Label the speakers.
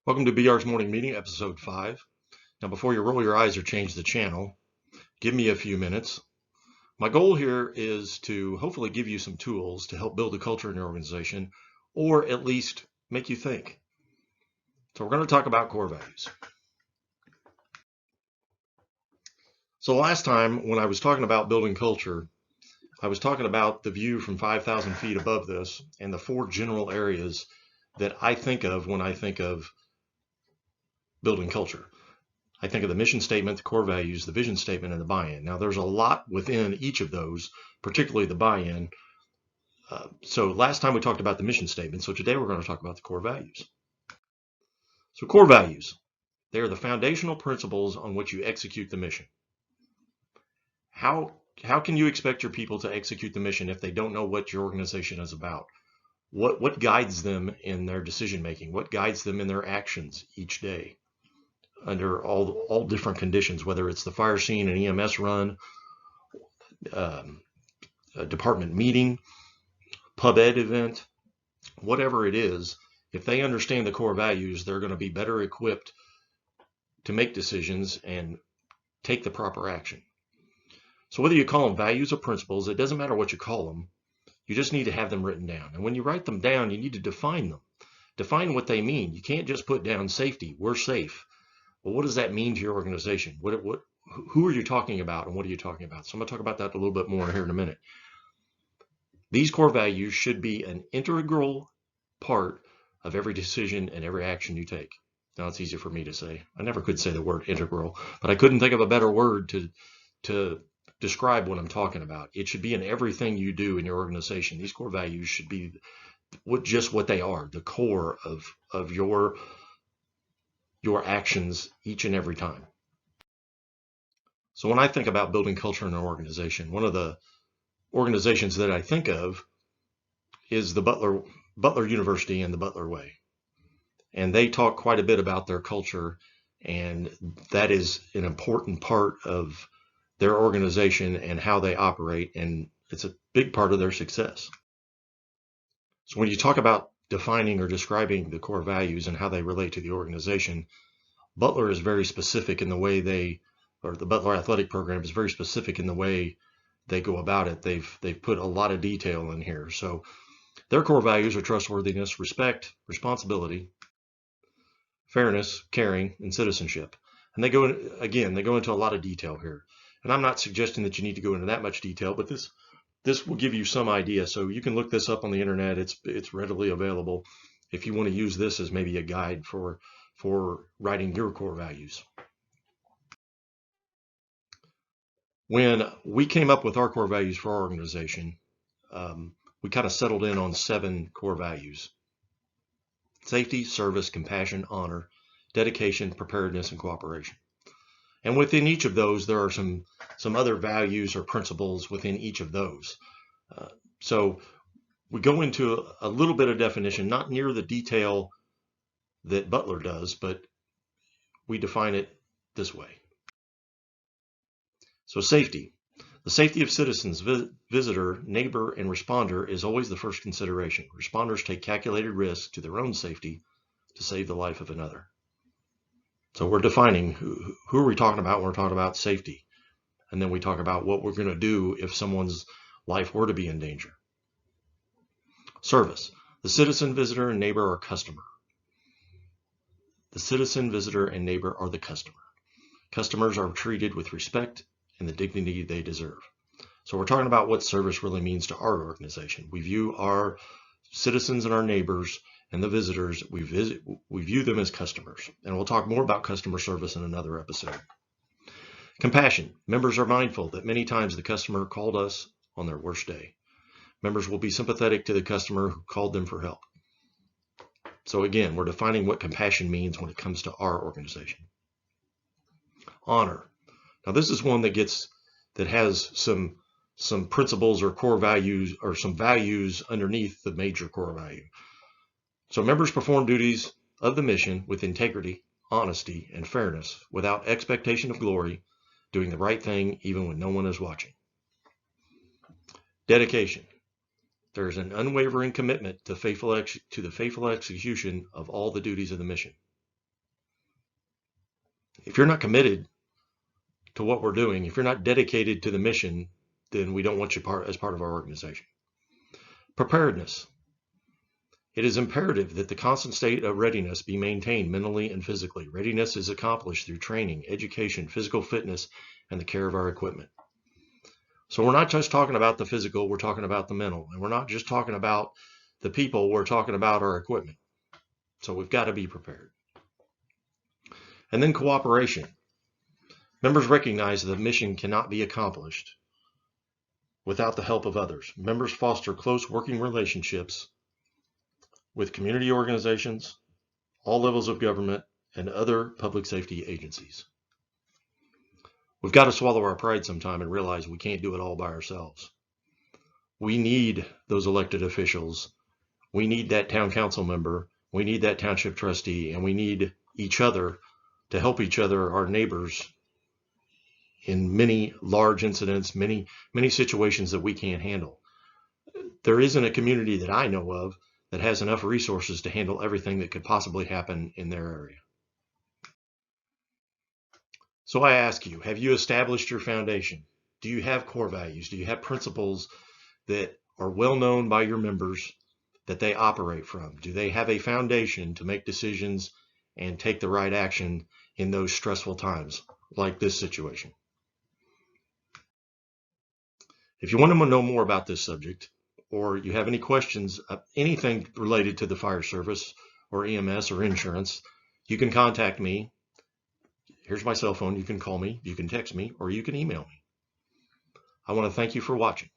Speaker 1: Welcome to BR's Morning Meeting, Episode 5. Now, before you roll your eyes or change the channel, give me a few minutes. My goal here is to hopefully give you some tools to help build a culture in your organization, or at least make you think. So we're going to talk about core values. So last time when I was talking about building culture, I was talking about the view from 5,000 feet above this and the four general areas that I think of when I think of building culture. I think of the mission statement, the core values, the vision statement, and the buy-in. Now, there's a lot within each of those, particularly the buy-in. So last time we talked about the mission statement. So today we're going to talk about the core values. So core values, they are the foundational principles on which you execute the mission. How can you expect your people to execute the mission if they don't know what your organization is about? What guides them in their decision making? What guides them in their actions each day? Under all different conditions, whether it's the fire scene, an EMS run, a department meeting, pub ed event, whatever it is, if they understand the core values, they're going to be better equipped to make decisions and take the proper action. So whether you call them values or principles, it doesn't matter what you call them. You just need to have them written down. And when you write them down, you need to define them. Define what they mean. You can't just put down safety. We're safe. Well, what does that mean to your organization? Who are you talking about and what are you talking about? So I'm going to talk about that a little bit more here in a minute. These core values should be an integral part of every decision and every action you take. Now, it's easy for me to say. I never could say the word integral, but I couldn't think of a better word to describe what I'm talking about. It should be in everything you do in your organization. These core values should be just what they are, the core of your actions each and every time. So when I think about building culture in an organization, one of the organizations that I think of is the Butler University and the Butler Way. And they talk quite a bit about their culture, and that is an important part of their organization and how they operate, and it's a big part of their success. So when you talk about defining or describing the core values and how they relate to the organization, Butler is very specific in the way the Butler Athletic Program is very specific in the way they go about it. They've put a lot of detail in here. So their core values are trustworthiness, respect, responsibility, fairness, caring, and citizenship. And they go into a lot of detail here. And I'm not suggesting that you need to go into that much detail, but this will give you some idea. So you can look this up on the internet. It's readily available if you want to use this as maybe a guide for writing your core values. When we came up with our core values for our organization, we kind of settled in on 7 core values: safety, service, compassion, honor, dedication, preparedness, and cooperation. And within each of those, there are some other values or principles within each of those. So we go into a little bit of definition, not near the detail that Butler does, but we define it this way. So safety. The safety of citizens, visitor, neighbor, and responder is always the first consideration. Responders take calculated risks to their own safety to save the life of another. So we're defining who are we talking about when we're talking about safety. And then we talk about what we're going to do if someone's life were to be in danger. Service. The citizen, visitor, and neighbor are customer. The citizen, visitor, and neighbor are the customer. Customers are treated with respect and the dignity they deserve. So we're talking about what service really means to our organization. We view our citizens and our neighbors and the visitors, we view them as customers. And we'll talk more about customer service in another episode. Compassion. Members are mindful that many times the customer called us on their worst day. Members will be sympathetic to the customer who called them for help. So again, we're defining what compassion means when it comes to our organization. Honor. Now this is one that has some principles or core values or some values underneath the major core value. So members perform duties of the mission with integrity, honesty, and fairness without expectation of glory, doing the right thing even when no one is watching. Dedication. There is an unwavering commitment to the faithful execution of all the duties of the mission. If you're not committed to what we're doing, if you're not dedicated to the mission, then we don't want you as part of our organization. Preparedness. It is imperative that the constant state of readiness be maintained mentally and physically. Readiness is accomplished through training, education, physical fitness, and the care of our equipment. So we're not just talking about the physical, we're talking about the mental. And we're not just talking about the people, we're talking about our equipment. So we've got to be prepared. And then cooperation. Members recognize that the mission cannot be accomplished without the help of others. Members foster close working relationships with community organizations, all levels of government, and other public safety agencies. We've got to swallow our pride sometime and realize we can't do it all by ourselves. We need those elected officials. We need that town council member. We need that township trustee, and we need each other to help each other, our neighbors, in many large incidents, many situations that we can't handle. There isn't a community that I know of that has enough resources to handle everything that could possibly happen in their area. So I ask you, have you established your foundation? Do you have core values? Do you have principles that are well known by your members that they operate from? Do they have a foundation to make decisions and take the right action in those stressful times like this situation? If you want to know more about this subject, or you have any questions, anything related to the fire service or EMS or insurance, you can contact me. Here's my cell phone. You can call me, you can text me, or you can email me. I want to thank you for watching.